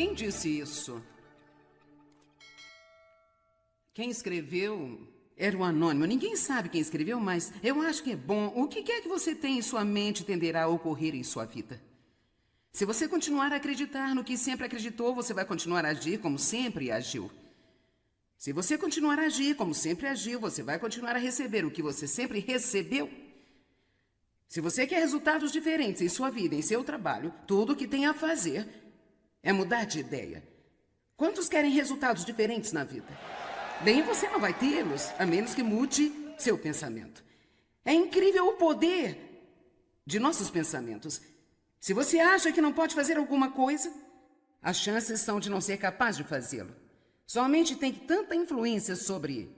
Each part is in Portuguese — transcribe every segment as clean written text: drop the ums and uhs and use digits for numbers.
Quem disse isso? Quem escreveu era o anônimo. Ninguém sabe quem escreveu, mas eu acho que é bom. O que quer que você tenha em sua mente tenderá a ocorrer em sua vida. Se você continuar a acreditar no que sempre acreditou, você vai continuar a agir como sempre agiu. Se você continuar a agir como sempre agiu, você vai continuar a receber o que você sempre recebeu. Se você quer resultados diferentes em sua vida, em seu trabalho, tudo o que tem a fazer é mudar de ideia. Quantos querem resultados diferentes na vida? Bem, você não vai tê-los, a menos que mude seu pensamento. É incrível o poder de nossos pensamentos. Se você acha que não pode fazer alguma coisa, as chances são de não ser capaz de fazê-lo. Sua mente tem tanta influência sobre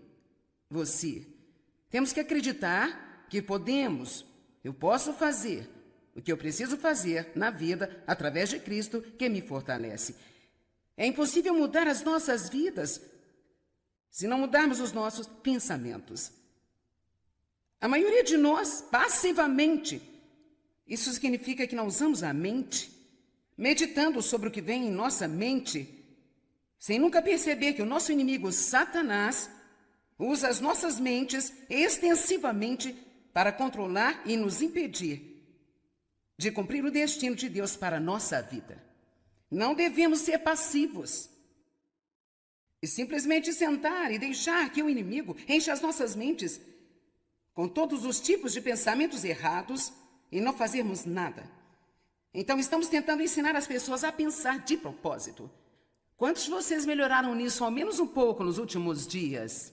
você. Temos que acreditar que eu posso fazer o que eu preciso fazer na vida através de Cristo que me fortalece. É impossível mudar as nossas vidas se não mudarmos os nossos pensamentos. A maioria de nós, passivamente, isso significa que não usamos a mente, meditando sobre o que vem em nossa mente, sem nunca perceber que o nosso inimigo, Satanás, usa as nossas mentes extensivamente para controlar e nos impedir de cumprir o destino de Deus para a nossa vida. Não devemos ser passivos e simplesmente sentar e deixar que o inimigo encha as nossas mentes com todos os tipos de pensamentos errados e não fazermos nada. Então estamos tentando ensinar as pessoas a pensar de propósito. Quantos de vocês melhoraram nisso ao menos um pouco nos últimos dias?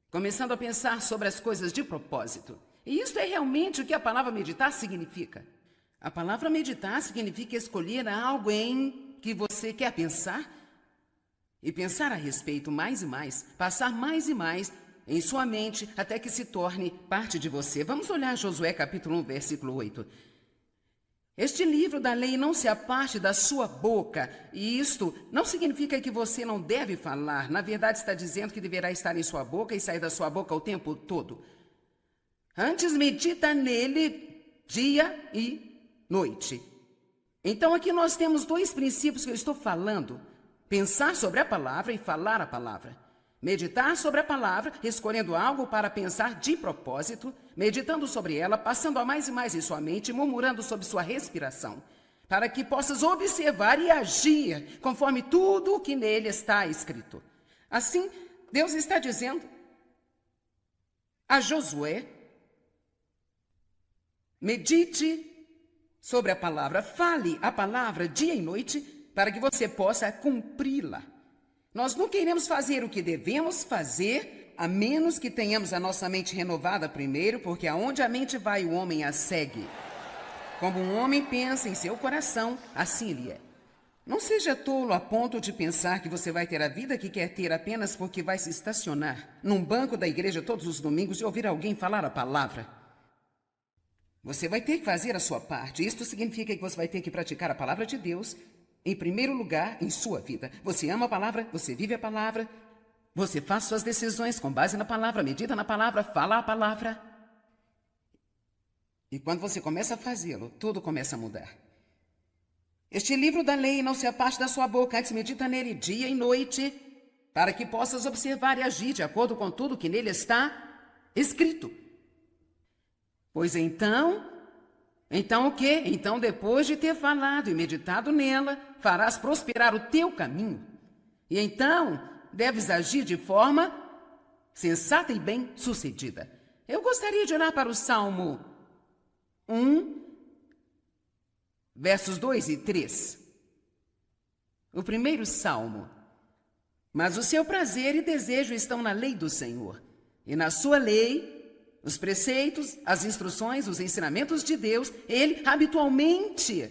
Começando a pensar sobre as coisas de propósito. E isso é realmente o que a palavra meditar significa. A palavra meditar significa escolher algo em que você quer pensar e pensar a respeito mais e mais, passar mais e mais em sua mente até que se torne parte de você. Vamos olhar Josué capítulo 1, versículo 8. Este livro da lei não se aparte da sua boca, e isto não significa que você não deve falar. Na verdade, está dizendo que deverá estar em sua boca e sair da sua boca o tempo todo. Antes, medita nele dia e noite. Então, aqui nós temos dois princípios que eu estou falando. Pensar sobre a palavra e falar a palavra. Meditar sobre a palavra, escolhendo algo para pensar de propósito, meditando sobre ela, passando a mais e mais em sua mente, murmurando sobre sua respiração, para que possas observar e agir conforme tudo o que nele está escrito. Assim, Deus está dizendo a Josué: medite sobre a palavra, fale a palavra dia e noite, para que você possa cumpri-la. Nós nunca iremos fazer o que devemos fazer, a menos que tenhamos a nossa mente renovada primeiro, porque aonde a mente vai, o homem a segue. Como um homem pensa em seu coração, assim ele é. Não seja tolo a ponto de pensar que você vai ter a vida que quer ter apenas porque vai se estacionar num banco da igreja todos os domingos e ouvir alguém falar a palavra. Você vai ter que fazer a sua parte. Isto significa que você vai ter que praticar a palavra de Deus em primeiro lugar em sua vida. Você ama a palavra, você vive a palavra, você faz suas decisões com base na palavra, medita na palavra, fala a palavra. E quando você começa a fazê-lo, tudo começa a mudar. Este livro da lei não se aparte da sua boca, antes medita nele dia e noite, para que possas observar e agir de acordo com tudo que nele está escrito. Pois então o quê? Então, depois de ter falado e meditado nela, farás prosperar o teu caminho. E então, deves agir de forma sensata e bem-sucedida. Eu gostaria de olhar para o Salmo 1, versos 2 e 3. O primeiro Salmo. Mas o seu prazer e desejo estão na lei do Senhor, e na sua lei os preceitos, as instruções, os ensinamentos de Deus, ele habitualmente.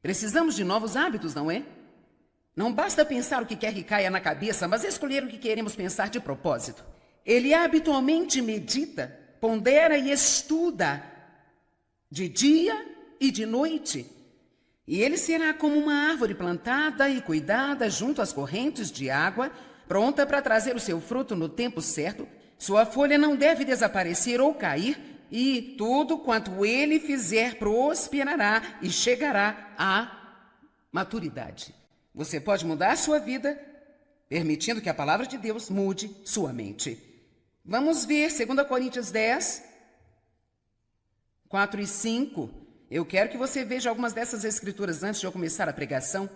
Precisamos de novos hábitos, não é? Não basta pensar o que quer que caia na cabeça, mas escolher o que queremos pensar de propósito. Ele habitualmente medita, pondera e estuda de dia e de noite. E ele será como uma árvore plantada e cuidada junto às correntes de água, pronta para trazer o seu fruto no tempo certo. Sua folha não deve desaparecer ou cair, e tudo quanto ele fizer prosperará e chegará à maturidade. Você pode mudar a sua vida, permitindo que a palavra de Deus mude sua mente. Vamos ver 2 Coríntios 10, 4 e 5. Eu quero que você veja algumas dessas escrituras antes de eu começar a pregação.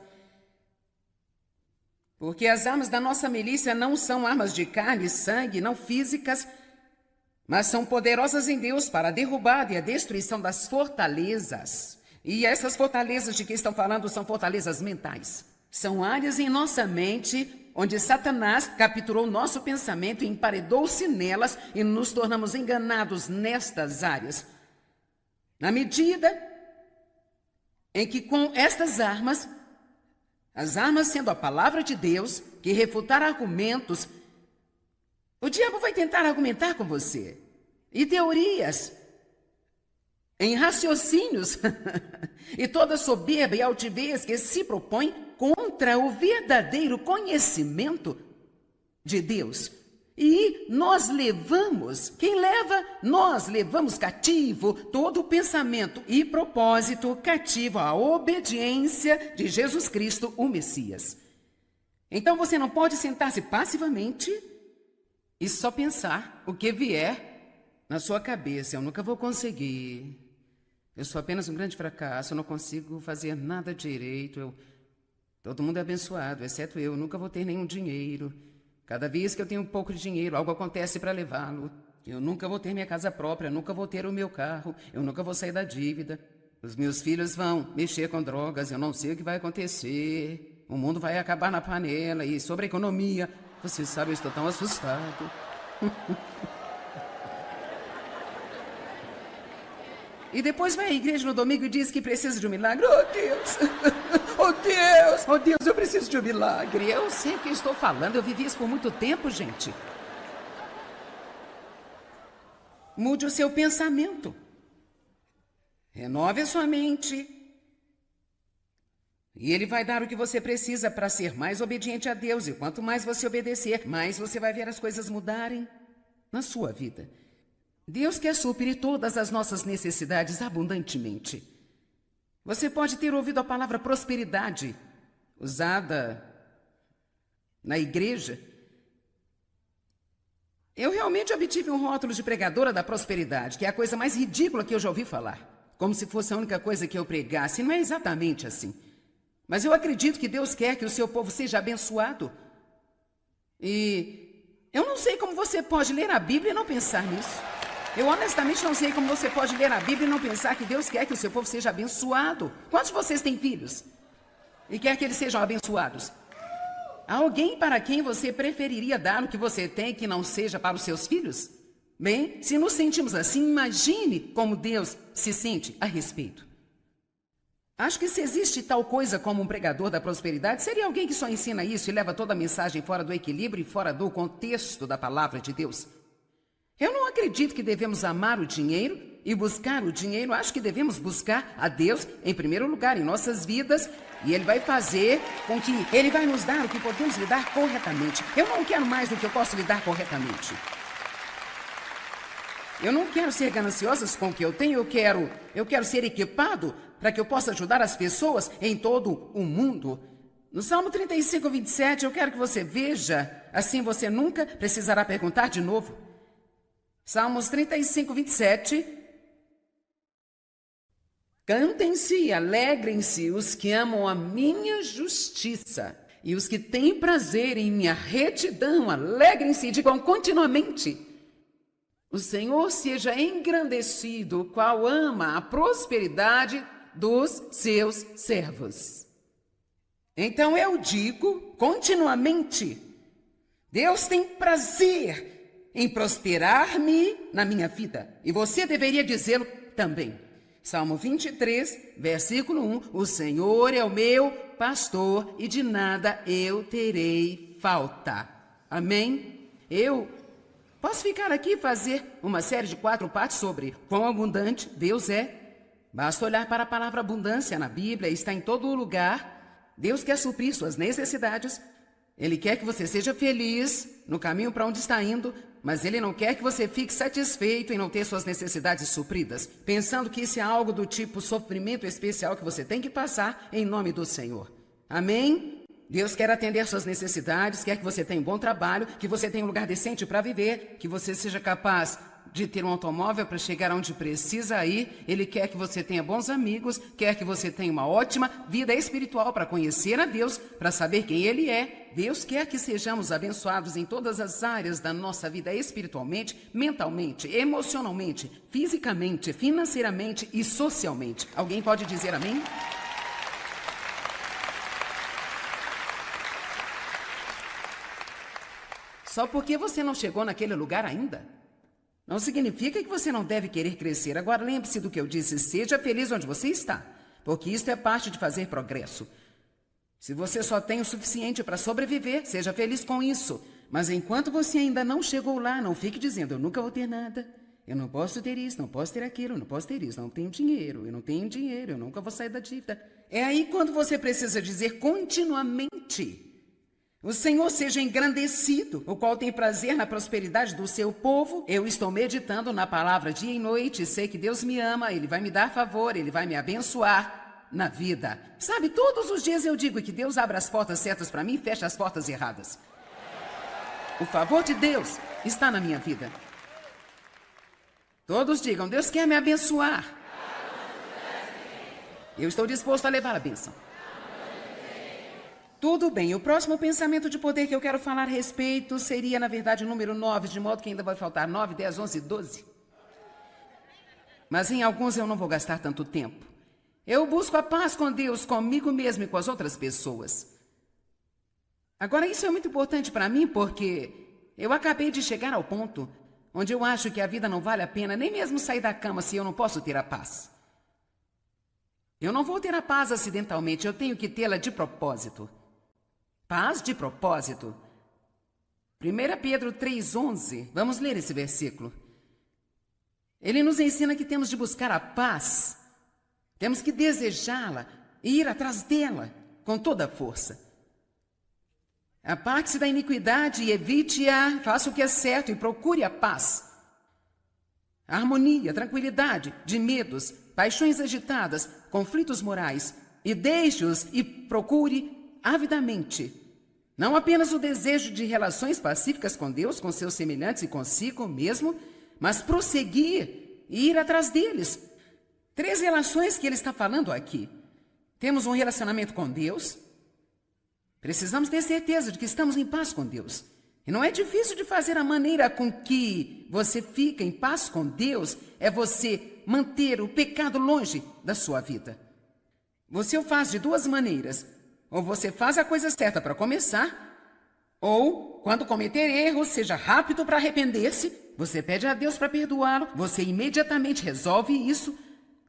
Porque as armas da nossa milícia não são armas de carne e sangue, não físicas, mas são poderosas em Deus para a derrubada e a destruição das fortalezas. E essas fortalezas de que estão falando são fortalezas mentais. São áreas em nossa mente onde Satanás capturou nosso pensamento e emparedou-se nelas e nos tornamos enganados nestas áreas. Na medida em que com estas armas, as armas sendo a palavra de Deus, que refutar argumentos, o diabo vai tentar argumentar com você. E teorias, em raciocínios, e toda soberba e altivez que se propõe contra o verdadeiro conhecimento de Deus. E nós levamos, quem leva? Nós levamos cativo todo o pensamento e propósito cativo à obediência de Jesus Cristo, o Messias. Então você não pode sentar-se passivamente e só pensar o que vier na sua cabeça. Eu nunca vou conseguir. Eu sou apenas um grande fracasso. Eu não consigo fazer nada direito. Todo mundo é abençoado, exceto eu. Nunca vou ter nenhum dinheiro. Cada vez que eu tenho um pouco de dinheiro, algo acontece para levá-lo. Eu nunca vou ter minha casa própria, nunca vou ter o meu carro, eu nunca vou sair da dívida. Os meus filhos vão mexer com drogas, eu não sei o que vai acontecer. O mundo vai acabar na panela. E sobre a economia, você sabe, eu estou tão assustado. E depois vai à igreja no domingo e diz que precisa de um milagre. Oh, Deus! Oh, Deus! Oh, Deus, eu preciso de um milagre. Eu sei o que estou falando. Eu vivi isso por muito tempo, gente. Mude o seu pensamento. Renove a sua mente. E Ele vai dar o que você precisa para ser mais obediente a Deus. E quanto mais você obedecer, mais você vai ver as coisas mudarem na sua vida. Deus quer suprir todas as nossas necessidades abundantemente. Você pode ter ouvido a palavra prosperidade usada na igreja. Eu realmente obtive um rótulo de pregadora da prosperidade, que é a coisa mais ridícula que eu já ouvi falar. Como se fosse a única coisa que eu pregasse. Não é exatamente assim. Mas eu acredito que Deus quer que o seu povo seja abençoado. E eu não sei como você pode ler a Bíblia e não pensar nisso. Eu honestamente não sei como você pode ler a Bíblia e não pensar que Deus quer que o seu povo seja abençoado. Quantos de vocês têm filhos? E quer que eles sejam abençoados? Há alguém para quem você preferiria dar o que você tem que não seja para os seus filhos? Bem, se nos sentimos assim, imagine como Deus se sente a respeito. Acho que se existe tal coisa como um pregador da prosperidade, seria alguém que só ensina isso e leva toda a mensagem fora do equilíbrio e fora do contexto da palavra de Deus. Eu não acredito que devemos amar o dinheiro e buscar o dinheiro. Acho que devemos buscar a Deus em primeiro lugar em nossas vidas e Ele vai fazer com que Ele vai nos dar o que podemos lidar corretamente. Eu não quero mais do que eu posso lidar corretamente. Eu não quero ser gananciosa com o que eu tenho. Eu quero ser equipado para que eu possa ajudar as pessoas em todo o mundo. No Salmo 35, 27, eu quero que você veja, assim você nunca precisará perguntar de novo. Salmos 35, 27. Cantem-se e alegrem-se os que amam a minha justiça e os que têm prazer em minha retidão. Alegrem-se e digam continuamente: o Senhor seja engrandecido, o qual ama a prosperidade dos seus servos. Então eu digo continuamente: Deus tem prazer em prosperar-me na minha vida. E você deveria dizê-lo também. Salmo 23, versículo 1. O Senhor é o meu pastor e de nada eu terei falta. Amém? Eu posso ficar aqui e fazer uma série de 4 partes sobre quão abundante Deus é. Basta olhar para a palavra abundância na Bíblia, está em todo lugar. Deus quer suprir suas necessidades. Ele quer que você seja feliz no caminho para onde está indo, mas Ele não quer que você fique satisfeito em não ter suas necessidades supridas, pensando que isso é algo do tipo sofrimento especial que você tem que passar em nome do Senhor. Amém? Deus quer atender suas necessidades, quer que você tenha um bom trabalho, que você tenha um lugar decente para viver, que você seja capaz de ter um automóvel para chegar onde precisa ir. Ele quer que você tenha bons amigos, quer que você tenha uma ótima vida espiritual para conhecer a Deus, para saber quem Ele é. Deus quer que sejamos abençoados em todas as áreas da nossa vida, espiritualmente, mentalmente, emocionalmente, fisicamente, financeiramente e socialmente. Alguém pode dizer amém? Só porque você não chegou naquele lugar ainda, não significa que você não deve querer crescer. Agora lembre-se do que eu disse, seja feliz onde você está, porque isso é parte de fazer progresso. Se você só tem o suficiente para sobreviver, seja feliz com isso. Mas enquanto você ainda não chegou lá, não fique dizendo, eu nunca vou ter nada, eu não posso ter isso, não posso ter aquilo, não posso ter isso, não tenho dinheiro, eu nunca vou sair da dívida. É aí quando você precisa dizer continuamente, o Senhor seja engrandecido, o qual tem prazer na prosperidade do seu povo. Eu estou meditando na palavra dia e noite, sei que Deus me ama, Ele vai me dar favor, Ele vai me abençoar na vida. Sabe, todos os dias eu digo que Deus abre as portas certas para mim e fecha as portas erradas. O favor de Deus está na minha vida. Todos digam, Deus quer me abençoar. Eu estou disposto a levar a bênção. Tudo bem, o próximo pensamento de poder que eu quero falar a respeito seria, na verdade, o número 9, de modo que ainda vai faltar 9, 10, 11, 12. Mas em alguns eu não vou gastar tanto tempo. Eu busco a paz com Deus, comigo mesmo e com as outras pessoas. Agora, isso é muito importante para mim porque eu acabei de chegar ao ponto onde eu acho que a vida não vale a pena nem mesmo sair da cama se eu não posso ter a paz. Eu não vou ter a paz acidentalmente, eu tenho que tê-la de propósito. Paz de propósito. 1 Pedro 3,11. Vamos ler esse versículo. Ele nos ensina que temos de buscar a paz. Temos que desejá-la e ir atrás dela com toda a força. Aparte-se da iniquidade e evite-a, faça o que é certo e procure a paz. A harmonia, tranquilidade, de medos, paixões agitadas, conflitos morais, e deixe-os e procure avidamente, não apenas o desejo de relações pacíficas com Deus, com seus semelhantes e consigo mesmo, mas prosseguir e ir atrás deles. 3 relações que ele está falando aqui. Temos um relacionamento com Deus. Precisamos ter certeza de que estamos em paz com Deus. E não é difícil de fazer. A maneira com que você fica em paz com Deus é você manter o pecado longe da sua vida. Você o faz de 2 maneiras. Ou você faz a coisa certa para começar, ou, quando cometer erros, seja rápido para arrepender-se, você pede a Deus para perdoá-lo, você imediatamente resolve isso,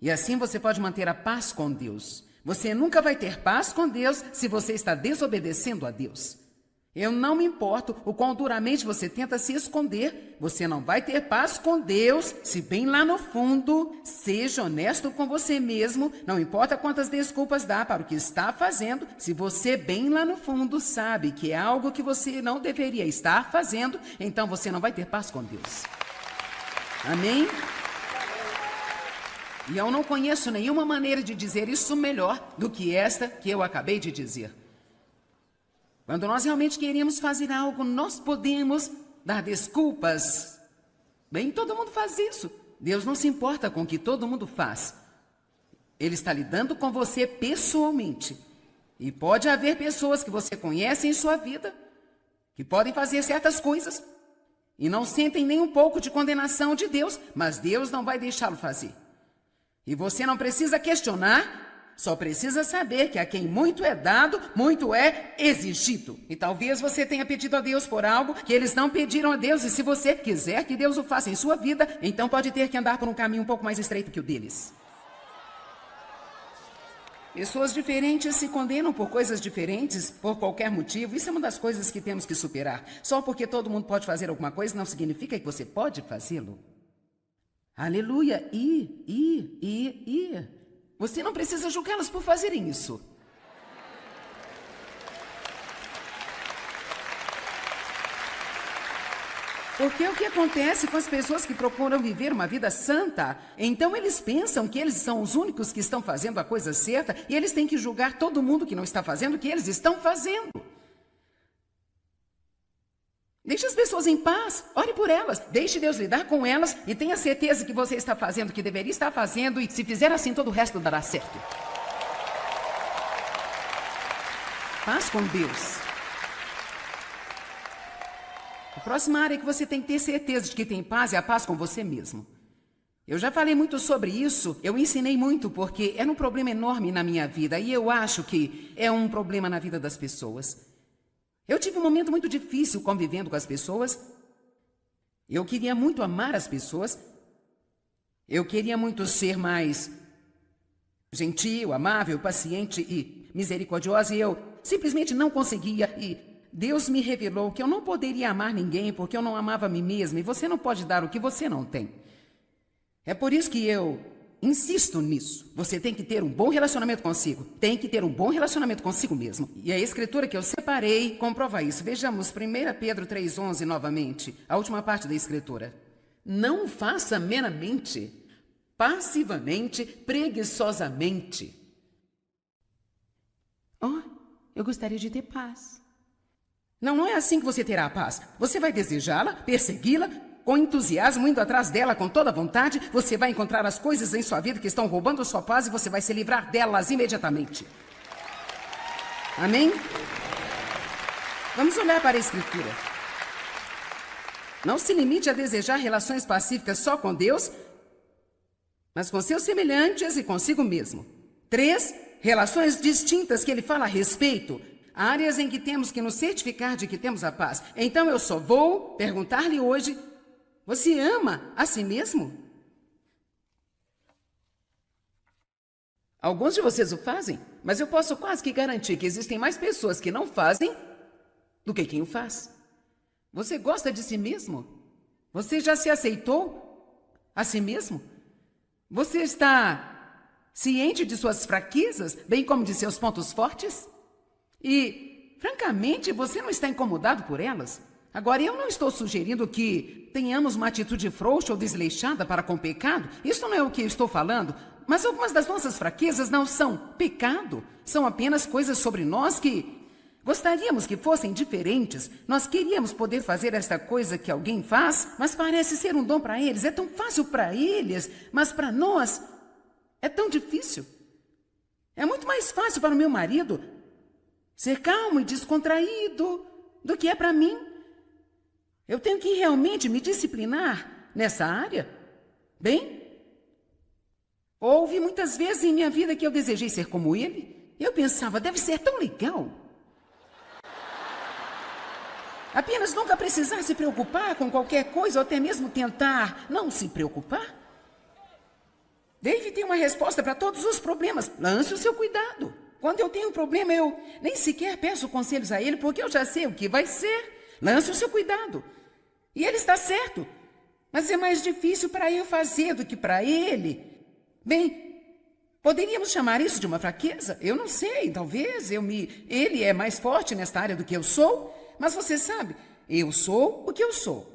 e assim você pode manter a paz com Deus. Você nunca vai ter paz com Deus se você está desobedecendo a Deus. Eu não me importo o quão duramente você tenta se esconder, você não vai ter paz com Deus se bem lá no fundo, seja honesto com você mesmo, não importa quantas desculpas dá para o que está fazendo, se você bem lá no fundo sabe que é algo que você não deveria estar fazendo, então você não vai ter paz com Deus. Amém? E eu não conheço nenhuma maneira de dizer isso melhor do que esta que eu acabei de dizer. Quando nós realmente queremos fazer algo, nós podemos dar desculpas. Bem, todo mundo faz isso. Deus não se importa com o que todo mundo faz. Ele está lidando com você pessoalmente. E pode haver pessoas que você conhece em sua vida que podem fazer certas coisas e não sentem nem um pouco de condenação de Deus, mas Deus não vai deixá-lo fazer. E você não precisa questionar, só precisa saber que a quem muito é dado, muito é exigido. E talvez você tenha pedido a Deus por algo que eles não pediram a Deus. E se você quiser que Deus o faça em sua vida, então pode ter que andar por um caminho um pouco mais estreito que o deles. Pessoas diferentes se condenam por coisas diferentes, por qualquer motivo. Isso é uma das coisas que temos que superar. Só porque todo mundo pode fazer alguma coisa, não significa que você pode fazê-lo. Aleluia! Você não precisa julgá-las por fazerem isso. Porque é o que acontece com as pessoas que procuram viver uma vida santa. Então eles pensam que eles são os únicos que estão fazendo a coisa certa e eles têm que julgar todo mundo que não está fazendo o que eles estão fazendo. Deixe as pessoas em paz, ore por elas, deixe Deus lidar com elas e tenha certeza que você está fazendo o que deveria estar fazendo e se fizer assim todo o resto dará certo. Paz com Deus. A próxima área que você tem que ter certeza de que tem paz é a paz com você mesmo. Eu já falei muito sobre isso, eu ensinei muito porque era um problema enorme na minha vida e eu acho que é um problema na vida das pessoas. Eu tive um momento muito difícil convivendo com as pessoas. Eu queria muito amar as pessoas. Eu queria muito ser mais gentil, amável, paciente e misericordiosa e eu simplesmente não conseguia e Deus me revelou que eu não poderia amar ninguém porque eu não amava a mim mesma e você não pode dar o que você não tem. É por isso que eu insisto nisso. Você tem que ter um bom relacionamento consigo. Tem que ter um bom relacionamento consigo mesmo. E a escritura que eu separei comprova isso. Vejamos 1 Pedro 3,11 novamente. A última parte da escritura. Não faça meramente, passivamente, preguiçosamente. Oh, eu gostaria de ter paz. Não é assim que você terá a paz. Você vai desejá-la, persegui-la, com entusiasmo, indo atrás dela com toda vontade. Você vai encontrar as coisas em sua vida que estão roubando a sua paz e você vai se livrar delas imediatamente. Amém? Vamos olhar para a Escritura. Não se limite a desejar relações pacíficas só com Deus, mas com seus semelhantes e consigo mesmo. 3, relações distintas que ele fala a respeito. Áreas em que temos que nos certificar de que temos a paz. Então eu só vou perguntar-lhe hoje, você ama a si mesmo? Alguns de vocês o fazem, mas eu posso quase que garantir que existem mais pessoas que não fazem do que quem o faz. Você gosta de si mesmo? Você já se aceitou a si mesmo? Você está ciente de suas fraquezas, bem como de seus pontos fortes? E, francamente, você não está incomodado por elas? Agora, eu não estou sugerindo que tenhamos uma atitude frouxa ou desleixada para com o pecado. Isso não é o que eu estou falando. Mas algumas das nossas fraquezas não são pecado. São apenas coisas sobre nós que gostaríamos que fossem diferentes. Nós queríamos poder fazer esta coisa que alguém faz, mas parece ser um dom para eles. É tão fácil para eles, mas para nós é tão difícil. É muito mais fácil para o meu marido ser calmo e descontraído do que é para mim. Eu tenho que realmente me disciplinar nessa área. Bem, houve muitas vezes em minha vida que eu desejei ser como ele. Eu pensava, deve ser tão legal. Apenas nunca precisar se preocupar com qualquer coisa ou até mesmo tentar não se preocupar. Dave tem uma resposta para todos os problemas. Lance o seu cuidado. Quando eu tenho um problema, eu nem sequer peço conselhos a ele, porque eu já sei o que vai ser. Lance o seu cuidado. E ele está certo. Mas é mais difícil para eu fazer do que para ele. Bem, poderíamos chamar isso de uma fraqueza? Eu não sei, talvez ele é mais forte nesta área do que eu sou. Mas você sabe, eu sou o que eu sou.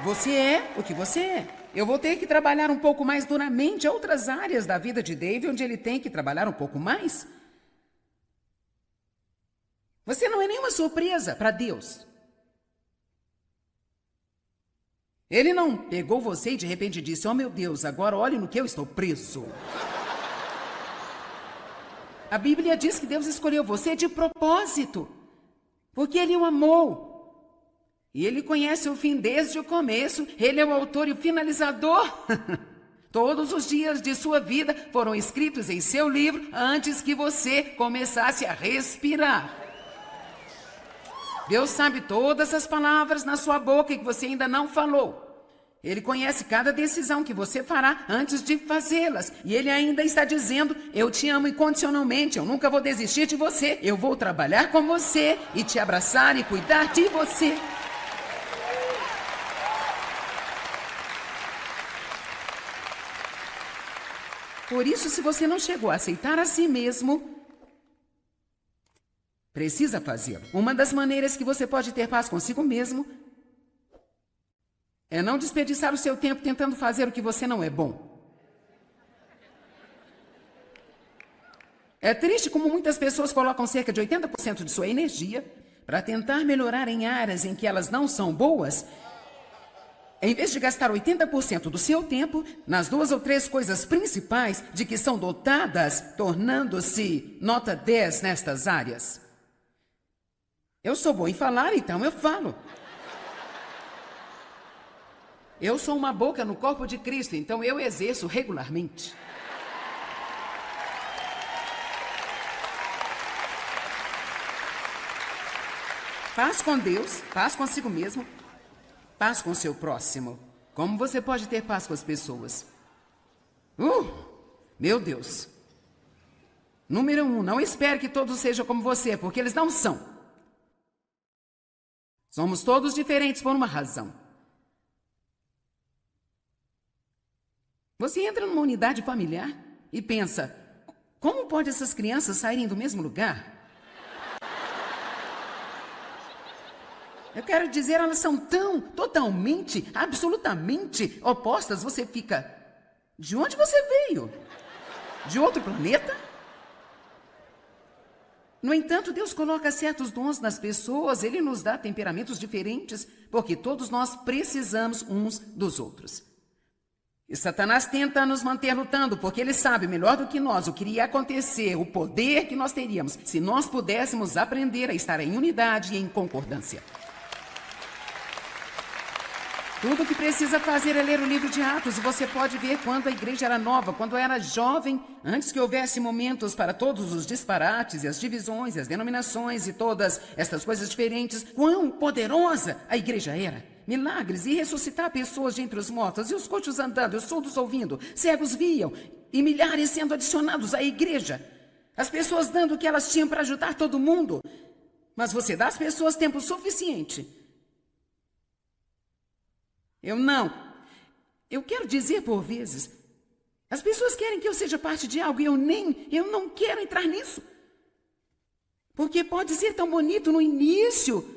Você é o que você é. Eu vou ter que trabalhar um pouco mais duramente outras áreas da vida de Dave, onde ele tem que trabalhar um pouco mais. Você não é nenhuma surpresa para Deus. Ele não pegou você e de repente disse, oh meu Deus, agora olhe no que eu estou preso. A Bíblia diz que Deus escolheu você de propósito, porque Ele o amou. E Ele conhece o fim desde o começo. Ele é o autor e o finalizador. Todos os dias de sua vida foram escritos em seu livro antes que você começasse a respirar. Deus sabe todas as palavras na sua boca que você ainda não falou. Ele conhece cada decisão que você fará antes de fazê-las. E Ele ainda está dizendo, eu te amo incondicionalmente, eu nunca vou desistir de você. Eu vou trabalhar com você e te abraçar e cuidar de você. Por isso, se você não chegou a aceitar a si mesmo, precisa fazê-lo. Uma das maneiras que você pode ter paz consigo mesmo É não desperdiçar o seu tempo tentando fazer o que você não é bom. É triste como muitas pessoas colocam cerca de 80% de sua energia para tentar melhorar em áreas em que elas não são boas, em vez de gastar 80% do seu tempo nas 2 ou 3 coisas principais de que são dotadas, tornando-se nota 10 nestas áreas. Eu sou bom em falar, então eu falo. Eu sou uma boca no corpo de Cristo, então eu exerço regularmente. Paz com Deus, paz consigo mesmo, paz com o seu próximo. Como você pode ter paz com as pessoas? Meu Deus. Número 1, não espere que todos sejam como você, porque eles não são. Somos todos diferentes por uma razão. Você entra numa unidade familiar e pensa, como pode essas crianças saírem do mesmo lugar? Eu quero dizer, elas são tão, totalmente, absolutamente opostas. Você fica, de onde você veio? De outro planeta? No entanto, Deus coloca certos dons nas pessoas, Ele nos dá temperamentos diferentes, porque todos nós precisamos uns dos outros. E Satanás tenta nos manter lutando, porque ele sabe melhor do que nós o que iria acontecer, o poder que nós teríamos, se nós pudéssemos aprender a estar em unidade e em concordância. Tudo o que precisa fazer é ler o livro de Atos, e você pode ver quando a igreja era nova, quando era jovem, antes que houvesse momentos para todos os disparates e as divisões e as denominações e todas estas coisas diferentes, quão poderosa a igreja era. Milagres e ressuscitar pessoas de entre os mortos, e os coxos andando, e os surdos ouvindo, cegos viam, e milhares sendo adicionados à igreja. As pessoas dando o que elas tinham para ajudar todo mundo. Mas você dá às pessoas tempo suficiente. Eu quero dizer por vezes, as pessoas querem que eu seja parte de algo e eu não quero entrar nisso. Porque pode ser tão bonito no início,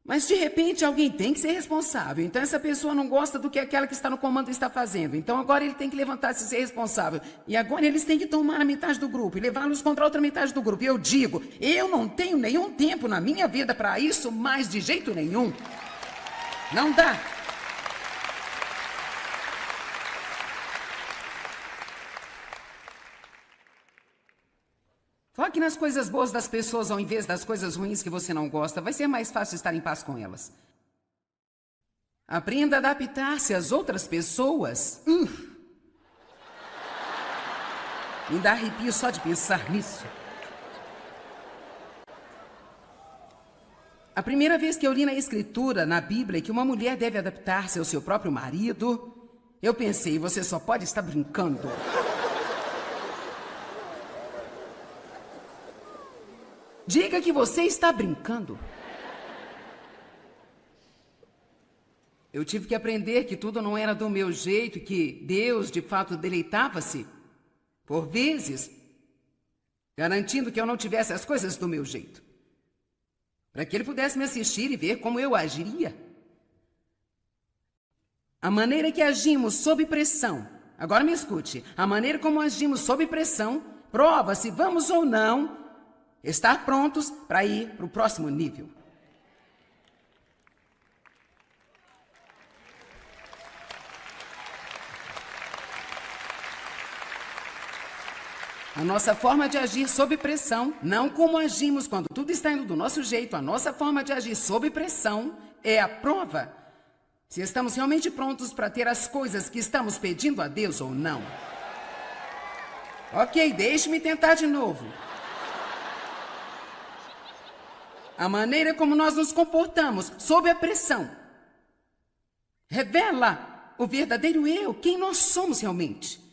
mas de repente alguém tem que ser responsável. Então essa pessoa não gosta do que aquela que está no comando está fazendo. Então agora ele tem que levantar-se e ser responsável. E agora eles têm que tomar a metade do grupo e levá-los contra a outra metade do grupo. E eu digo, eu não tenho nenhum tempo na minha vida para isso, mais de jeito nenhum. Não dá. Foque nas coisas boas das pessoas ao invés das coisas ruins que você não gosta. Vai ser mais fácil estar em paz com elas. Aprenda a adaptar-se às outras pessoas. Me dá arrepio só de pensar nisso. A primeira vez que eu li na Escritura, na Bíblia, que uma mulher deve adaptar-se ao seu próprio marido, eu pensei, você só pode estar brincando. Diga que você está brincando. Eu tive que aprender que tudo não era do meu jeito, que Deus, de fato, deleitava-se, por vezes, garantindo que eu não tivesse as coisas do meu jeito, para que Ele pudesse me assistir e ver como eu agiria. A maneira que agimos sob pressão, agora me escute, a maneira como agimos sob pressão prova se vamos ou não estar prontos para ir para o próximo nível. A nossa forma de agir sob pressão, não como agimos quando tudo está indo do nosso jeito, a nossa forma de agir sob pressão é a prova se estamos realmente prontos para ter as coisas que estamos pedindo a Deus ou não. Ok, deixe-me tentar de novo. A maneira como nós nos comportamos sob a pressão revela o verdadeiro eu, quem nós somos realmente.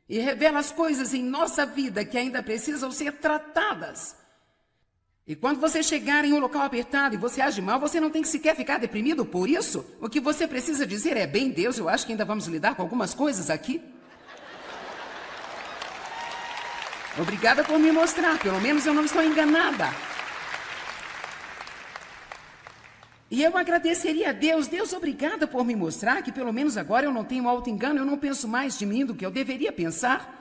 E revela as coisas em nossa vida que ainda precisam ser tratadas. E quando você chegar em um local apertado e você age mal, você não tem que sequer ficar deprimido por isso. O que você precisa dizer é, bem, Deus, eu acho que ainda vamos lidar com algumas coisas aqui. Obrigada por me mostrar, pelo menos eu não estou enganada. E eu agradeceria a Deus, Deus, obrigada por me mostrar que pelo menos agora eu não tenho auto-engano, eu não penso mais de mim do que eu deveria pensar.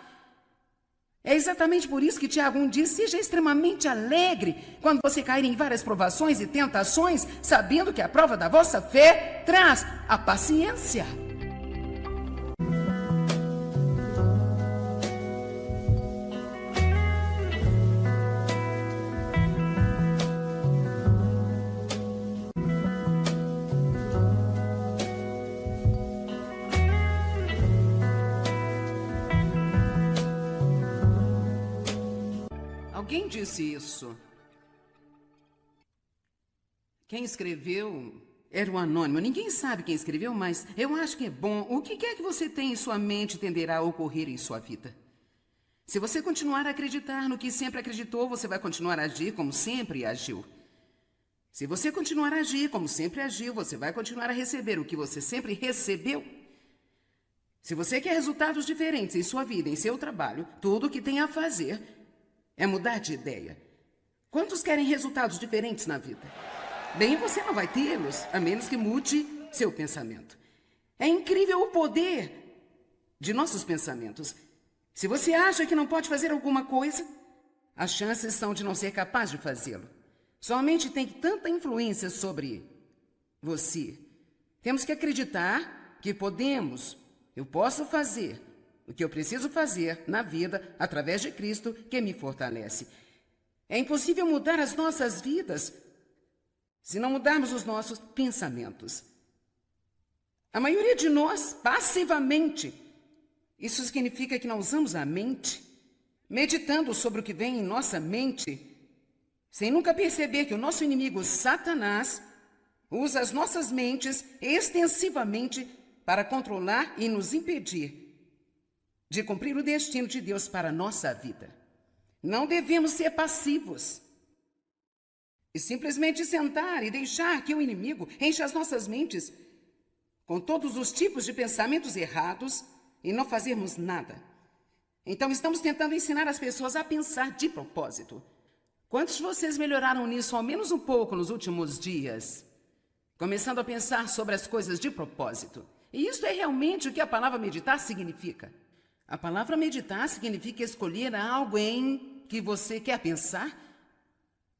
É exatamente por isso que Tiago 1 diz, seja extremamente alegre quando você cair em várias provações e tentações, sabendo que a prova da vossa fé traz a paciência. Alguém disse isso. Quem escreveu era o anônimo. Ninguém sabe quem escreveu, mas eu acho que é bom. O que quer que você tenha em sua mente tenderá a ocorrer em sua vida. Se você continuar a acreditar no que sempre acreditou, você vai continuar a agir como sempre agiu. Se você continuar a agir como sempre agiu, você vai continuar a receber o que você sempre recebeu. Se você quer resultados diferentes em sua vida, em seu trabalho, tudo o que tem a fazer é mudar de ideia. Quantos querem resultados diferentes na vida? Bem, você não vai tê-los, a menos que mude seu pensamento. É incrível o poder de nossos pensamentos. Se você acha que não pode fazer alguma coisa, as chances são de não ser capaz de fazê-lo. Sua mente tem tanta influência sobre você. Temos que acreditar que podemos, eu posso fazer o que eu preciso fazer na vida através de Cristo que me fortalece. É impossível mudar as nossas vidas se não mudarmos os nossos pensamentos. A maioria de nós, passivamente, isso significa que não usamos a mente, meditando sobre o que vem em nossa mente, sem nunca perceber que o nosso inimigo, Satanás, usa as nossas mentes extensivamente para controlar e nos impedir de cumprir o destino de Deus para a nossa vida. Não devemos ser passivos e simplesmente sentar e deixar que o inimigo encha as nossas mentes com todos os tipos de pensamentos errados e não fazermos nada. Então estamos tentando ensinar as pessoas a pensar de propósito. Quantos de vocês melhoraram nisso ao menos um pouco nos últimos dias? Começando a pensar sobre as coisas de propósito. E isso é realmente o que a palavra meditar significa. A palavra meditar significa escolher algo em que você quer pensar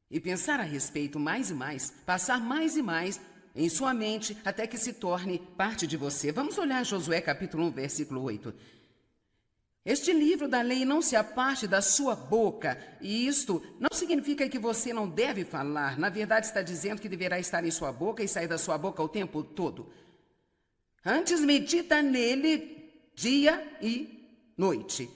e pensar a respeito mais e mais, passar mais e mais em sua mente até que se torne parte de você. Vamos olhar Josué capítulo 1, versículo 8. Este livro da lei não se aparte da sua boca, e isto não significa que você não deve falar. Na verdade, está dizendo que deverá estar em sua boca e sair da sua boca o tempo todo. Antes medita nele dia e noite.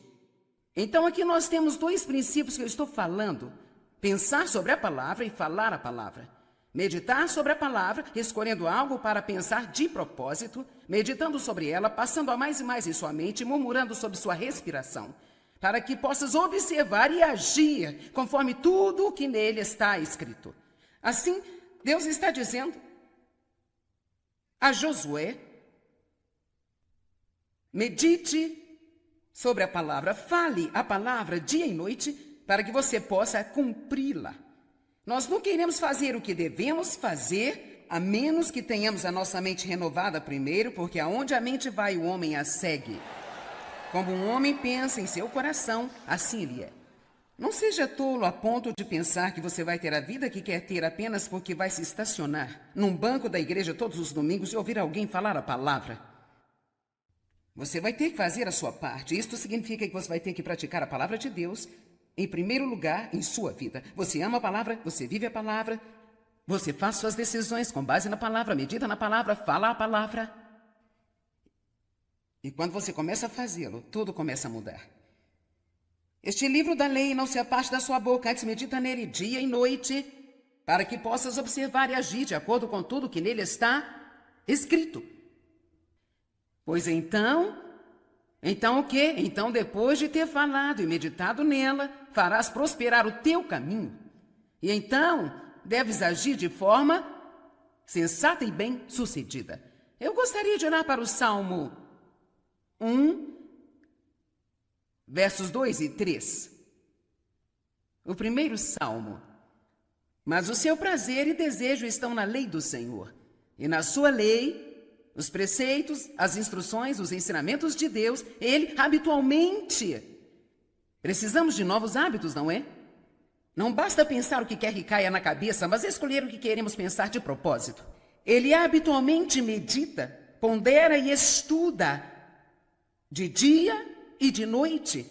Então aqui nós temos dois princípios que eu estou falando. Pensar sobre a palavra e falar a palavra. Meditar sobre a palavra, escolhendo algo para pensar de propósito, meditando sobre ela, passando a mais e mais em sua mente, murmurando sobre sua respiração, para que possas observar e agir conforme tudo o que nele está escrito. Assim, Deus está dizendo a Josué, medite sobre a palavra, fale a palavra dia e noite para que você possa cumpri-la. Nós não queremos fazer o que devemos fazer, a menos que tenhamos a nossa mente renovada primeiro, porque aonde a mente vai, o homem a segue. Como um homem pensa em seu coração, assim ele é. Não seja tolo a ponto de pensar que você vai ter a vida que quer ter apenas porque vai se estacionar num banco da igreja todos os domingos e ouvir alguém falar a palavra. Você vai ter que fazer a sua parte. Isto significa que você vai ter que praticar a palavra de Deus em primeiro lugar em sua vida. Você ama a palavra, você vive a palavra, você faz suas decisões com base na palavra, medita na palavra, fala a palavra. E quando você começa a fazê-lo, tudo começa a mudar. Este livro da lei não se aparte da sua boca, antes medita nele dia e noite, para que possas observar e agir de acordo com tudo que nele está escrito. Pois então o quê? Então, depois de ter falado e meditado nela, farás prosperar o teu caminho. E então, deves agir de forma sensata e bem-sucedida. Eu gostaria de olhar para o Salmo 1, versos 2 e 3. O primeiro Salmo. Mas o seu prazer e desejo estão na lei do Senhor. E na sua lei, os preceitos, as instruções, os ensinamentos de Deus, ele habitualmente. Precisamos de novos hábitos, não é? Não basta pensar o que quer que caia na cabeça, mas escolher o que queremos pensar de propósito. Ele habitualmente medita, pondera e estuda de dia e de noite.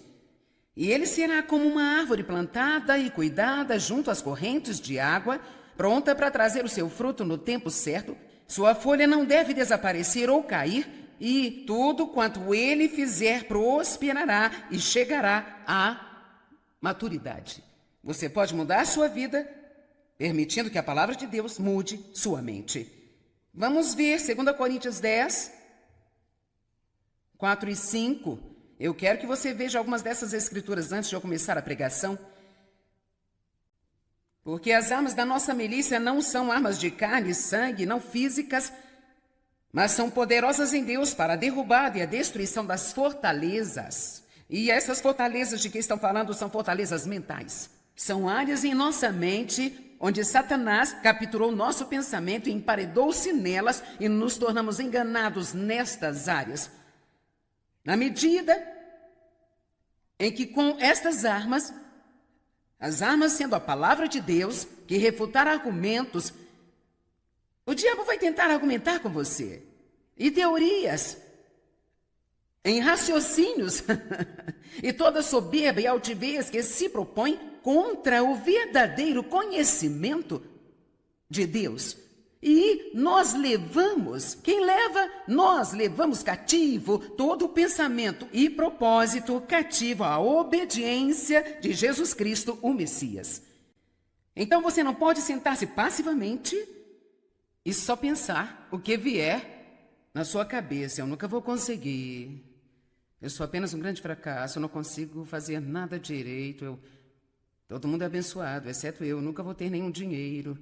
E ele será como uma árvore plantada e cuidada junto às correntes de água, pronta para trazer o seu fruto no tempo certo. Sua folha não deve desaparecer ou cair, e tudo quanto ele fizer prosperará e chegará à maturidade. Você pode mudar sua vida, permitindo que a palavra de Deus mude sua mente. Vamos ver 2 Coríntios 10, 4 e 5. Eu quero que você veja algumas dessas escrituras antes de eu começar a pregação. Porque as armas da nossa milícia não são armas de carne e sangue, não físicas, mas são poderosas em Deus para a derrubada e a destruição das fortalezas. E essas fortalezas de que estão falando são fortalezas mentais. São áreas em nossa mente onde Satanás capturou nosso pensamento e emparedou-se nelas e nos tornamos enganados nestas áreas. Na medida em que com estas armas, as armas sendo a palavra de Deus, que refutar argumentos, o diabo vai tentar argumentar com você. E teorias, em raciocínios, e toda soberba e altivez que se propõe contra o verdadeiro conhecimento de Deus. E nós levamos, quem leva? Nós levamos cativo todo o pensamento e propósito cativo à obediência de Jesus Cristo, o Messias. Então você não pode sentar-se passivamente e só pensar o que vier na sua cabeça. Eu nunca vou conseguir. Eu sou apenas um grande fracasso, eu não consigo fazer nada direito. Todo mundo é abençoado, exceto eu nunca vou ter nenhum dinheiro.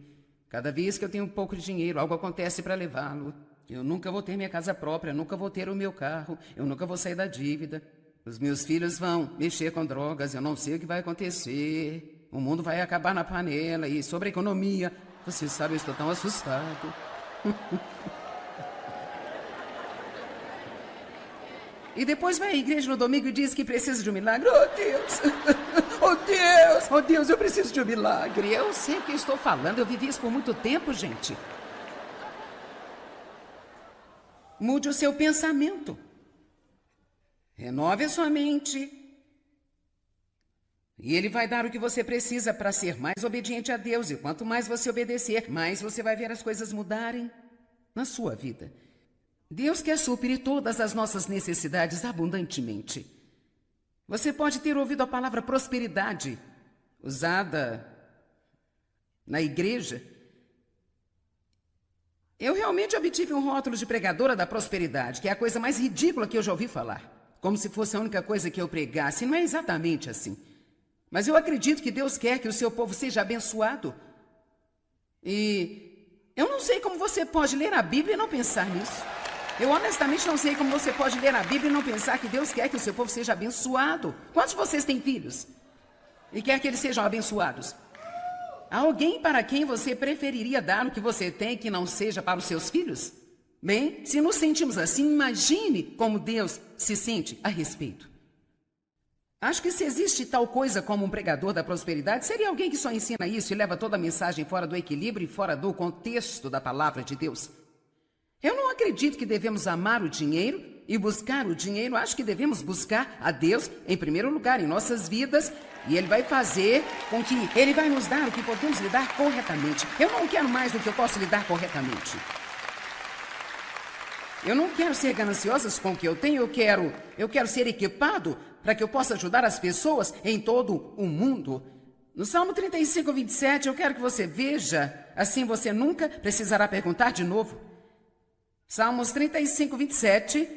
Cada vez que eu tenho um pouco de dinheiro, algo acontece para levá-lo. Eu nunca vou ter minha casa própria, nunca vou ter o meu carro, eu nunca vou sair da dívida. Os meus filhos vão mexer com drogas, eu não sei o que vai acontecer. O mundo vai acabar na panela. E sobre a economia, você sabe, eu estou tão assustado. E depois vai à igreja no domingo e diz que precisa de um milagre. Oh, Deus! Oh, Deus! Oh, Deus, eu preciso de um milagre. Eu sei o que estou falando, eu vivi isso por muito tempo, gente. Mude o seu pensamento. Renove a sua mente. E ele vai dar o que você precisa para ser mais obediente a Deus. E quanto mais você obedecer, mais você vai ver as coisas mudarem na sua vida. Deus quer suprir todas as nossas necessidades abundantemente. Você pode ter ouvido a palavra prosperidade usada na igreja. Eu realmente obtive um rótulo de pregadora da prosperidade, que é a coisa mais ridícula que eu já ouvi falar. Como se fosse a única coisa que eu pregasse. Não é exatamente assim. Mas eu acredito que Deus quer que o seu povo seja abençoado. E eu não sei como você pode ler a Bíblia e não pensar nisso. Eu honestamente não sei como você pode ler a Bíblia e não pensar que Deus quer que o seu povo seja abençoado. Quantos de vocês têm filhos? E quer que eles sejam abençoados? Há alguém para quem você preferiria dar o que você tem que não seja para os seus filhos? Bem, se nos sentimos assim, imagine como Deus se sente a respeito. Acho que se existe tal coisa como um pregador da prosperidade, seria alguém que só ensina isso e leva toda a mensagem fora do equilíbrio e fora do contexto da palavra de Deus. Eu não acredito que devemos amar o dinheiro e buscar o dinheiro. Acho que devemos buscar a Deus em primeiro lugar em nossas vidas e Ele vai fazer com que Ele vai nos dar o que podemos lidar corretamente. Eu não quero mais do que eu posso lidar corretamente. Eu não quero ser gananciosa com o que eu tenho, eu quero ser equipado para que eu possa ajudar as pessoas em todo o mundo. No Salmo 35, 27, eu quero que você veja, assim você nunca precisará perguntar de novo. Salmos 35, 27.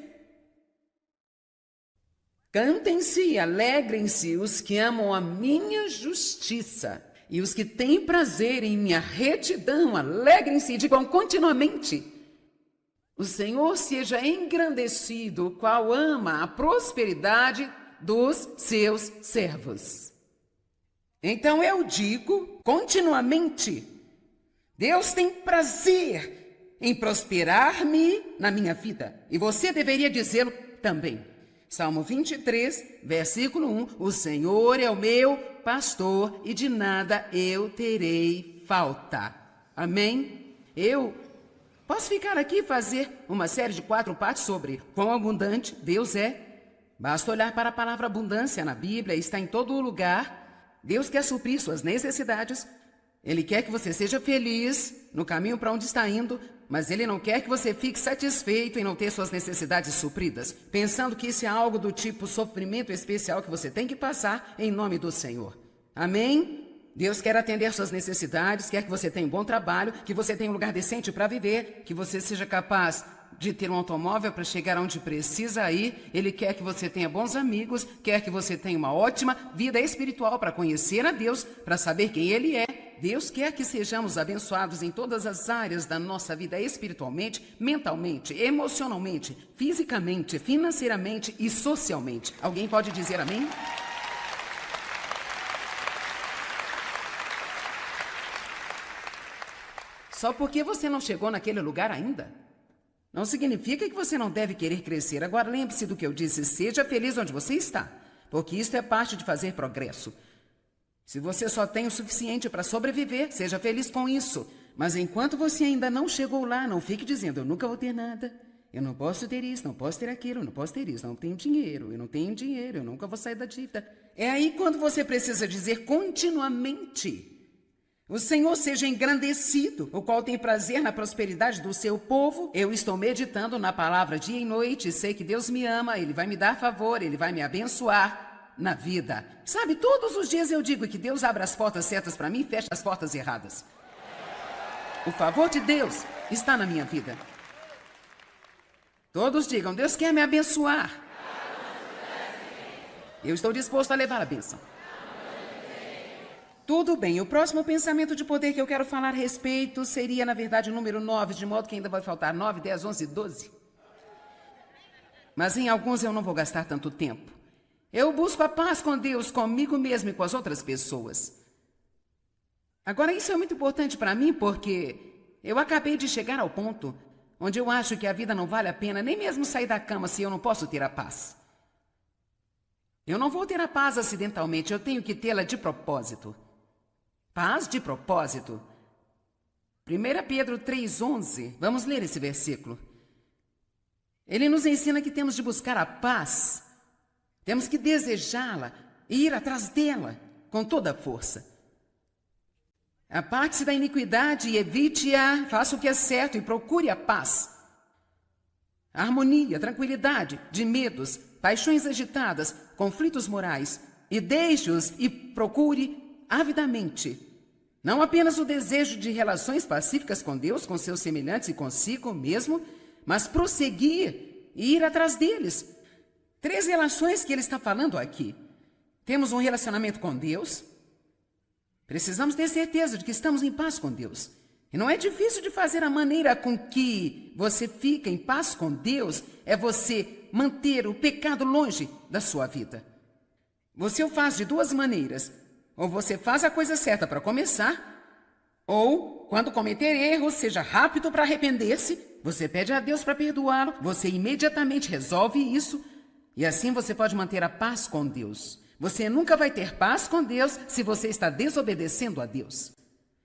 Cantem-se e alegrem-se os que amam a minha justiça e os que têm prazer em minha retidão. Alegrem-se e digam continuamente: o Senhor seja engrandecido, o qual ama a prosperidade dos seus servos. Então eu digo continuamente, Deus tem prazer em prosperar-me na minha vida. E você deveria dizê-lo também. Salmo 23, versículo 1. O Senhor é o meu pastor e de nada eu terei falta. Amém? Eu posso ficar aqui e fazer uma série de 4 partes sobre quão abundante Deus é. Basta olhar para a palavra abundância na Bíblia, está em todo lugar. Deus quer suprir suas necessidades. Ele quer que você seja feliz no caminho para onde está indo, mas Ele não quer que você fique satisfeito em não ter suas necessidades supridas, pensando que isso é algo do tipo sofrimento especial que você tem que passar em nome do Senhor. Amém? Deus quer atender suas necessidades, quer que você tenha um bom trabalho, que você tenha um lugar decente para viver, que você seja capaz de ter um automóvel para chegar onde precisa ir. Ele quer que você tenha bons amigos, quer que você tenha uma ótima vida espiritual para conhecer a Deus, para saber quem Ele é. Deus quer que sejamos abençoados em todas as áreas da nossa vida espiritualmente, mentalmente, emocionalmente, fisicamente, financeiramente e socialmente. Alguém pode dizer amém? Só porque você não chegou naquele lugar ainda, não significa que você não deve querer crescer. Agora lembre-se do que eu disse, seja feliz onde você está, porque isso é parte de fazer progresso. Se você só tem o suficiente para sobreviver, seja feliz com isso. Mas enquanto você ainda não chegou lá, não fique dizendo, eu nunca vou ter nada, eu não posso ter isso, não posso ter aquilo, eu não posso ter isso, não tenho dinheiro, eu nunca vou sair da dívida. É aí quando você precisa dizer continuamente, o Senhor seja engrandecido, o qual tem prazer na prosperidade do seu povo. Eu estou meditando na palavra dia e noite, sei que Deus me ama, Ele vai me dar favor, Ele vai me abençoar na vida. Sabe, todos os dias eu digo que Deus abre as portas certas para mim e fecha as portas erradas. O favor de Deus está na minha vida. Todos digam, Deus quer me abençoar. Eu estou disposto a levar a bênção. Tudo bem, o próximo pensamento de poder que eu quero falar a respeito seria, na verdade, o número 9, de modo que ainda vai faltar 9, 10, 11, 12. Mas em alguns eu não vou gastar tanto tempo. Eu busco a paz com Deus, comigo mesmo e com as outras pessoas. Agora, isso é muito importante para mim porque eu acabei de chegar ao ponto onde eu acho que a vida não vale a pena nem mesmo sair da cama se eu não posso ter a paz. Eu não vou ter a paz acidentalmente, eu tenho que tê-la de propósito. Paz de propósito. 1 Pedro 3,11, vamos ler esse versículo. Ele nos ensina que temos de buscar a paz, temos que desejá-la e ir atrás dela com toda a força. Aparte-se da iniquidade e evite-a, faça o que é certo e procure a paz. A harmonia, tranquilidade, de medos, paixões agitadas, conflitos morais, e deixe-os e procure avidamente, não apenas o desejo de relações pacíficas com Deus, com seus semelhantes e consigo mesmo, mas prosseguir e ir atrás deles. 3 relações que ele está falando aqui. Temos um relacionamento com Deus. Precisamos ter certeza de que estamos em paz com Deus. E não é difícil de fazer. A maneira com que você fica em paz com Deus é você manter o pecado longe da sua vida. Você o faz de 2 maneiras. Ou você faz a coisa certa para começar, ou, quando cometer erros, seja rápido para arrepender-se, você pede a Deus para perdoá-lo, você imediatamente resolve isso, e assim você pode manter a paz com Deus. Você nunca vai ter paz com Deus se você está desobedecendo a Deus.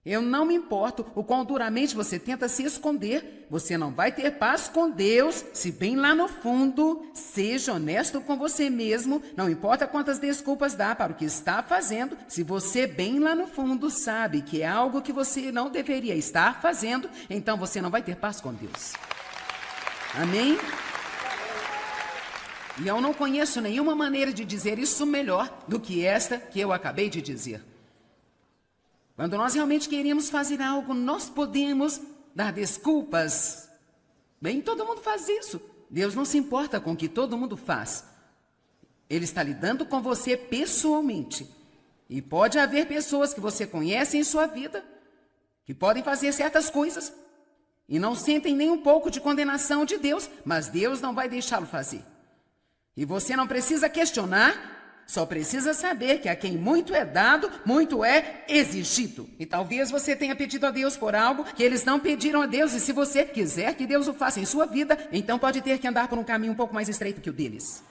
Eu não me importo o quão duramente você tenta se esconder, você não vai ter paz com Deus se bem lá no fundo, seja honesto com você mesmo, não importa quantas desculpas dá para o que está fazendo, se você bem lá no fundo sabe que é algo que você não deveria estar fazendo, então você não vai ter paz com Deus. Amém? E eu não conheço nenhuma maneira de dizer isso melhor do que esta que eu acabei de dizer. Quando nós realmente queremos fazer algo, nós podemos dar desculpas. Bem, todo mundo faz isso. Deus não se importa com o que todo mundo faz. Ele está lidando com você pessoalmente. E pode haver pessoas que você conhece em sua vida que podem fazer certas coisas e não sentem nem um pouco de condenação de Deus, mas Deus não vai deixá-lo fazer. E você não precisa questionar Só precisa saber que a quem muito é dado, muito é exigido. E talvez você tenha pedido a Deus por algo que eles não pediram a Deus. E se você quiser que Deus o faça em sua vida, então pode ter que andar por um caminho um pouco mais estreito que o deles.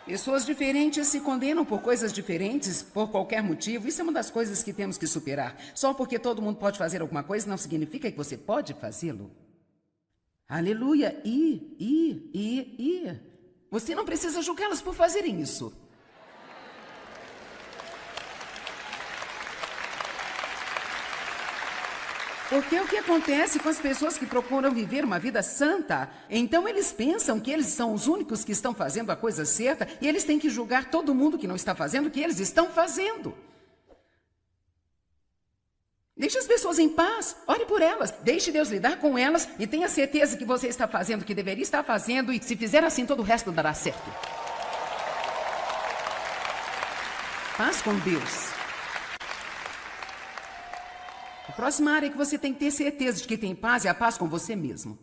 Pessoas diferentes se condenam por coisas diferentes, por qualquer motivo. Isso é uma das coisas que temos que superar. Só porque todo mundo pode fazer alguma coisa não significa que você pode fazê-lo. Aleluia. Você não precisa julgá-las por fazerem isso. Porque o que acontece com as pessoas que procuram viver uma vida santa? Então eles pensam que eles são os únicos que estão fazendo a coisa certa e eles têm que julgar todo mundo que não está fazendo o que eles estão fazendo. Deixe as pessoas em paz, ore por elas, deixe Deus lidar com elas e tenha certeza que você está fazendo o que deveria estar fazendo e se fizer assim todo o resto dará certo. Paz com Deus. A próxima área que você tem que ter certeza de que tem paz é a paz com você mesmo.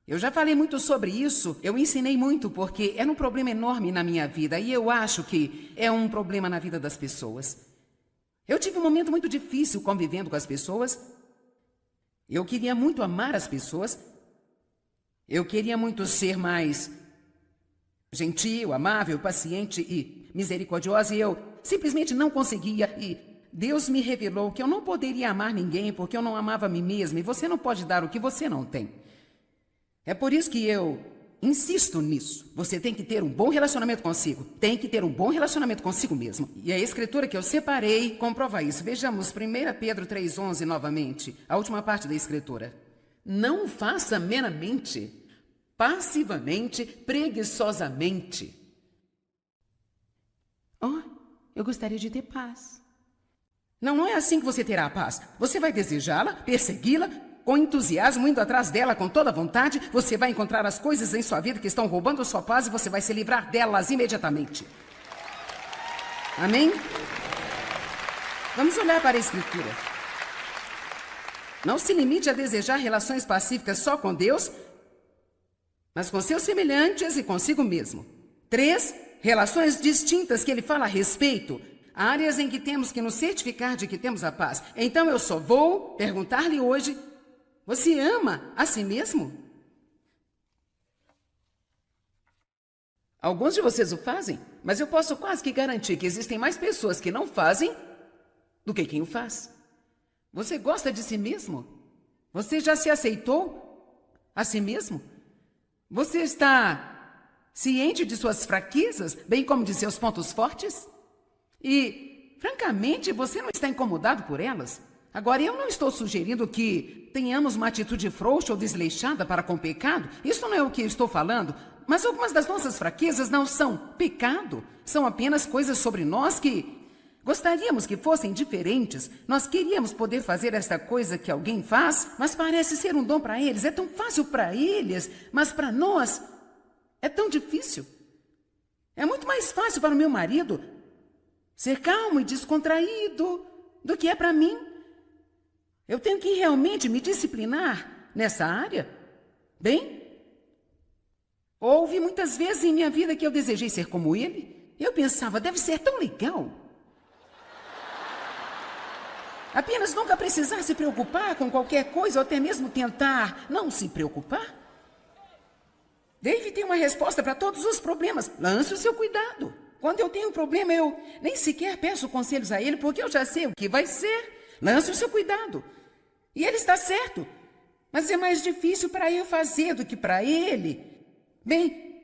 Eu já falei muito sobre isso, eu ensinei muito porque era um problema enorme na minha vida e eu acho que é um problema na vida das pessoas. Eu tive um momento muito difícil convivendo com as pessoas. Eu queria muito amar as pessoas. Eu queria muito ser mais gentil, amável, paciente e misericordiosa e eu simplesmente não conseguia e Deus me revelou que eu não poderia amar ninguém porque eu não amava a mim mesma e você não pode dar o que você não tem. É por isso que eu insisto nisso. Você tem que ter um bom relacionamento consigo. Tem que ter um bom relacionamento consigo mesmo. E a escritura que eu separei comprova isso. Vejamos 1 Pedro 3,11 novamente. A última parte da escritura. Não faça meramente, passivamente, preguiçosamente. Oh, eu gostaria de ter paz. Não é assim que você terá a paz. Você vai desejá-la, persegui-la, com entusiasmo, indo atrás dela com toda a vontade, você vai encontrar as coisas em sua vida que estão roubando a sua paz e você vai se livrar delas imediatamente. Amém? Vamos olhar para a Escritura. Não se limite a desejar relações pacíficas só com Deus, mas com seus semelhantes e consigo mesmo. 3, relações distintas que ele fala a respeito. Áreas em que temos que nos certificar de que temos a paz. Então eu só vou perguntar-lhe hoje: você ama a si mesmo? Alguns de vocês o fazem, mas eu posso quase que garantir que existem mais pessoas que não fazem do que quem o faz. Você gosta de si mesmo? Você já se aceitou a si mesmo? Você está ciente de suas fraquezas, bem como de seus pontos fortes? E, francamente, você não está incomodado por elas? Agora, eu não estou sugerindo que tenhamos uma atitude frouxa ou desleixada para com o pecado. Isso não é o que eu estou falando. Mas algumas das nossas fraquezas não são pecado. São apenas coisas sobre nós que gostaríamos que fossem diferentes. Nós queríamos poder fazer esta coisa que alguém faz, mas parece ser um dom para eles. É tão fácil para eles, mas para nós é tão difícil. É muito mais fácil para o meu marido ser calmo e descontraído do que é para mim. Eu tenho que realmente me disciplinar nessa área? Bem, houve muitas vezes em minha vida que eu desejei ser como ele. Eu pensava, deve ser tão legal. Apenas nunca precisar se preocupar com qualquer coisa ou até mesmo tentar não se preocupar. Dave tem uma resposta para todos os problemas. Lance o seu cuidado. Quando eu tenho um problema, eu nem sequer peço conselhos a ele, porque eu já sei o que vai ser. Lance o seu cuidado. E ele está certo. Mas é mais difícil para eu fazer do que para ele. Bem,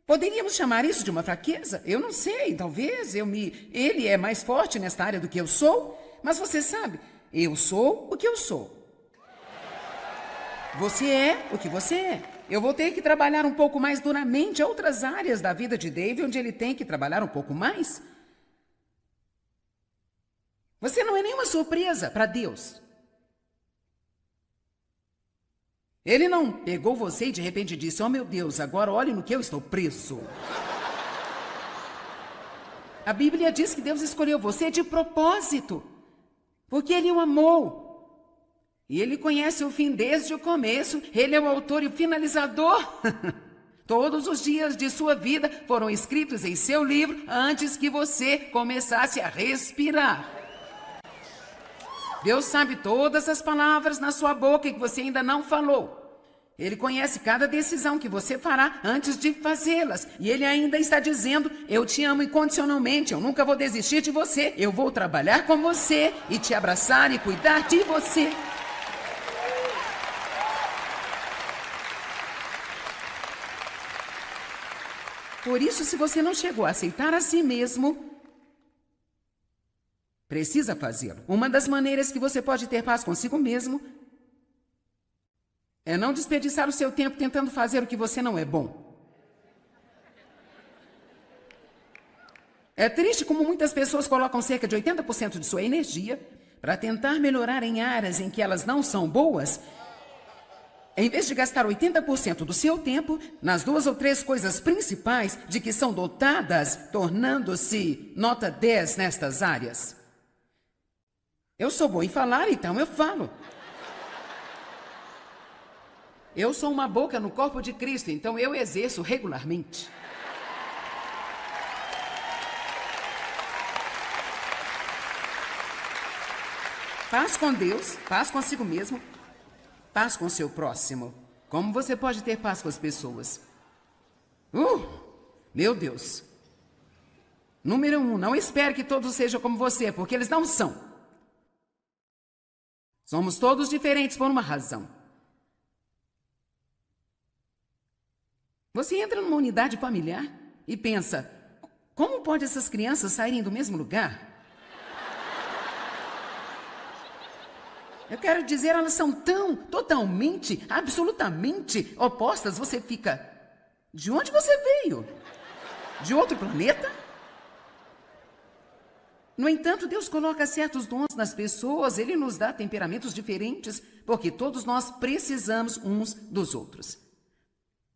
poderíamos chamar isso de uma fraqueza? Eu não sei, talvez ele é mais forte nesta área do que eu sou. Mas você sabe, eu sou o que eu sou. Você é o que você é. Eu vou ter que trabalhar um pouco mais duramente outras áreas da vida de Dave, onde ele tem que trabalhar um pouco mais. Você não é nenhuma surpresa para Deus. Ele não pegou você e de repente disse, oh meu Deus, agora olhe no que eu estou preso. A Bíblia diz que Deus escolheu você de propósito, porque Ele o amou. E Ele conhece o fim desde o começo, Ele é o autor e o finalizador. Todos os dias de sua vida foram escritos em seu livro antes que você começasse a respirar. Deus sabe todas as palavras na sua boca que você ainda não falou. Ele conhece cada decisão que você fará antes de fazê-las. E Ele ainda está dizendo, eu te amo incondicionalmente, eu nunca vou desistir de você. Eu vou trabalhar com você e te abraçar e cuidar de você. Por isso, se você não chegou a aceitar a si mesmo, precisa fazê-lo. Uma das maneiras que você pode ter paz consigo mesmo é não desperdiçar o seu tempo tentando fazer o que você não é bom. É triste como muitas pessoas colocam cerca de 80% de sua energia para tentar melhorar em áreas em que elas não são boas, em vez de gastar 80% do seu tempo nas 2 ou 3 coisas principais de que são dotadas, tornando-se nota 10 nestas áreas. Eu sou bom em falar, então eu falo. Eu sou uma boca no corpo de Cristo, então eu exerço regularmente. Paz com Deus, paz consigo mesmo, paz com seu próximo. Como você pode ter paz com as pessoas? Meu Deus. Número 1, não espere que todos sejam como você, porque eles não são. Somos todos diferentes por uma razão. Você entra numa unidade familiar e pensa, como pode essas crianças saírem do mesmo lugar? Eu quero dizer, elas são tão, totalmente, absolutamente opostas. Você fica, de onde você veio? De outro planeta? No entanto, Deus coloca certos dons nas pessoas, Ele nos dá temperamentos diferentes, porque todos nós precisamos uns dos outros.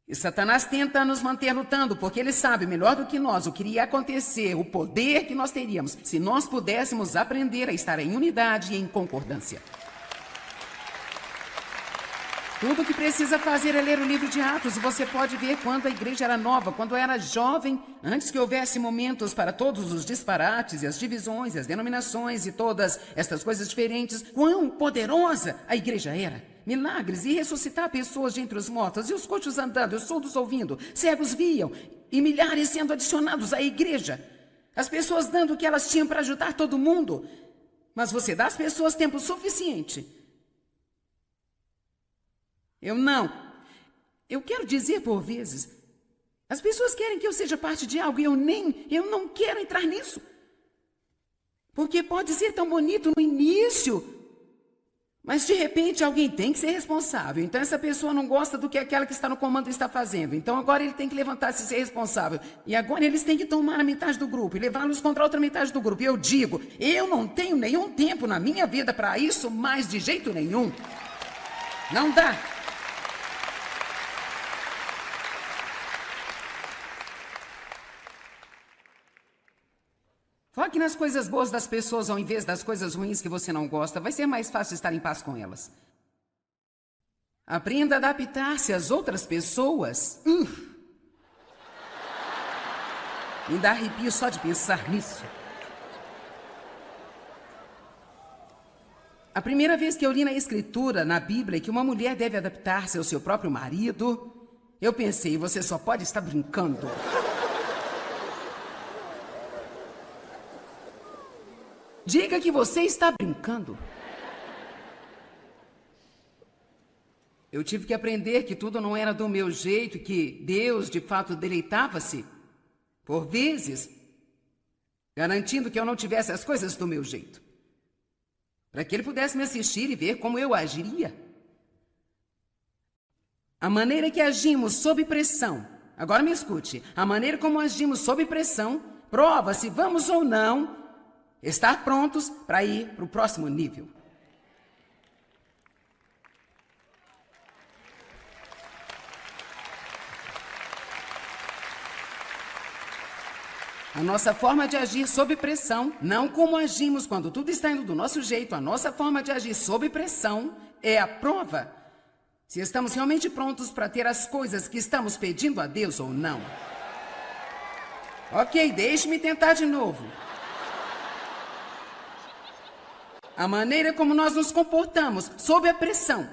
E Satanás tenta nos manter lutando, porque ele sabe melhor do que nós o que iria acontecer, o poder que nós teríamos, se nós pudéssemos aprender a estar em unidade e em concordância. Tudo o que precisa fazer é ler o livro de Atos, e você pode ver quando a igreja era nova, quando era jovem, antes que houvesse momentos para todos os disparates e as divisões e as denominações e todas estas coisas diferentes, quão poderosa a igreja era. Milagres e ressuscitar pessoas de entre os mortos, e os coxos andando, e os surdos ouvindo, cegos viam, e milhares sendo adicionados à igreja. As pessoas dando o que elas tinham para ajudar todo mundo. Mas você dá às pessoas tempo suficiente. Eu quero dizer por vezes, as pessoas querem que eu seja parte de algo e eu não quero entrar nisso. Porque pode ser tão bonito no início, mas de repente alguém tem que ser responsável. Então essa pessoa não gosta do que aquela que está no comando está fazendo. Então agora ele tem que levantar-se e ser responsável. E agora eles têm que tomar a metade do grupo e levá-los contra a outra metade do grupo. E eu digo, eu não tenho nenhum tempo na minha vida para isso, mas de jeito nenhum. Não dá. Foque nas coisas boas das pessoas ao invés das coisas ruins que você não gosta. Vai ser mais fácil estar em paz com elas. Aprenda a adaptar-se às outras pessoas. Me dá arrepio só de pensar nisso. A primeira vez que eu li na Escritura, na Bíblia, que uma mulher deve adaptar-se ao seu próprio marido, eu pensei, você só pode estar brincando. Diga que você está brincando. Eu tive que aprender que tudo não era do meu jeito, que Deus, de fato, deleitava-se, por vezes, garantindo que eu não tivesse as coisas do meu jeito, para que Ele pudesse me assistir e ver como eu agiria. A maneira que agimos sob pressão, agora me escute, a maneira como agimos sob pressão prova se vamos ou não estar prontos para ir para o próximo nível. A nossa forma de agir sob pressão, não como agimos quando tudo está indo do nosso jeito, a nossa forma de agir sob pressão é a prova Se estamos realmente prontos para ter as coisas que estamos pedindo a Deus ou não. Ok, deixe-me tentar de novo. A maneira como nós nos comportamos sob a pressão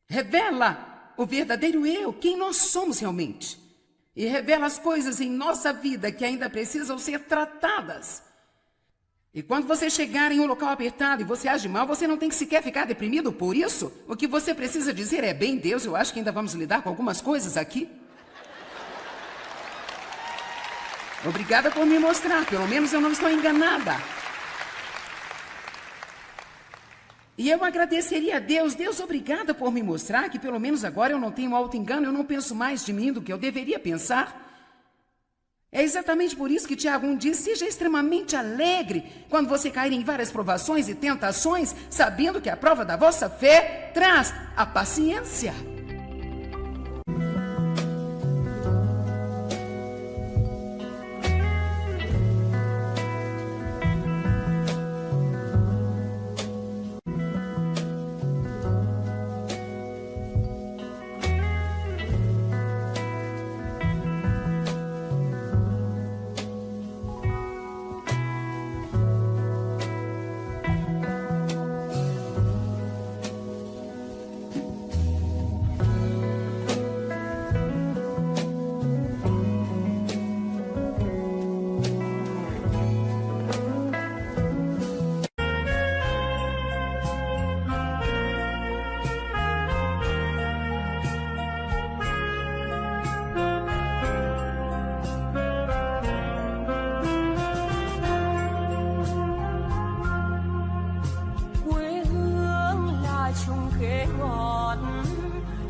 revela o verdadeiro eu, quem nós somos realmente. E revela as coisas em nossa vida que ainda precisam ser tratadas. E quando você chegar em um local apertado e você age mal, você não tem que sequer ficar deprimido por isso. O que você precisa dizer é: bem, Deus, eu acho que ainda vamos lidar com algumas coisas aqui. Obrigada por me mostrar, pelo menos eu não estou enganada. E eu agradeceria a Deus: Deus, obrigada por me mostrar que pelo menos agora eu não tenho auto-engano, eu não penso mais de mim do que eu deveria pensar. É exatamente por isso que Tiago 1 diz: seja extremamente alegre quando você cair em várias provações e tentações, sabendo que a prova da vossa fé traz a paciência.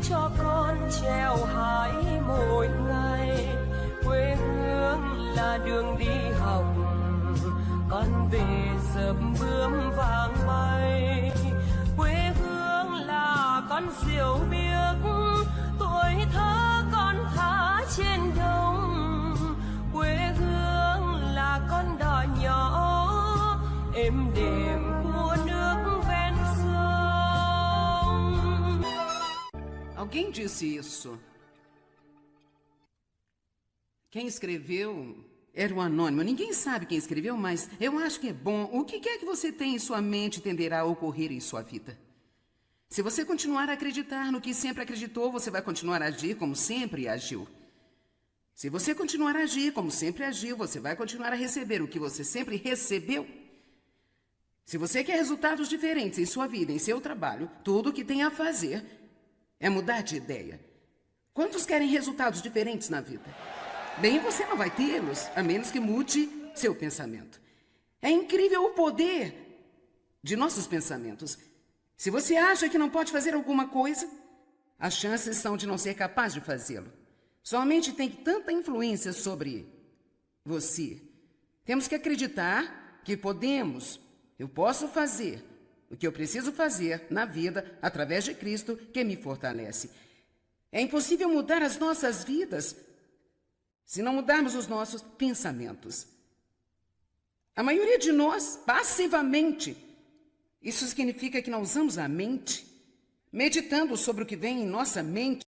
Cho con treo hái mỗi ngày, quê hương là đường đi học, con về sớm bướm vàng bay. Quê hương là con diều biếc, tuổi thơ con thả trên đồng. Quê hương là con đò nhỏ êm đềm của nước ven sông. Alguém disse isso. Quem escreveu era o anônimo. Ninguém sabe quem escreveu, mas eu acho que é bom. O que quer que você tenha em sua mente tenderá a ocorrer em sua vida. Se você continuar a acreditar no que sempre acreditou, você vai continuar a agir como sempre agiu. Se você continuar a agir como sempre agiu, você vai continuar a receber o que você sempre recebeu. Se você quer resultados diferentes em sua vida, em seu trabalho, tudo o que tem a fazer é mudar de ideia. Quantos querem resultados diferentes na vida? Bem, você não vai tê-los, a menos que mude seu pensamento. É incrível o poder de nossos pensamentos. Se você acha que não pode fazer alguma coisa, as chances são de não ser capaz de fazê-lo. Sua mente tem tanta influência sobre você. Temos que acreditar que podemos. Eu posso fazer o que eu preciso fazer na vida através de Cristo que me fortalece. É impossível mudar as nossas vidas se não mudarmos os nossos pensamentos. A maioria de nós, passivamente, isso significa que não usamos a mente, meditando sobre o que vem em nossa mente,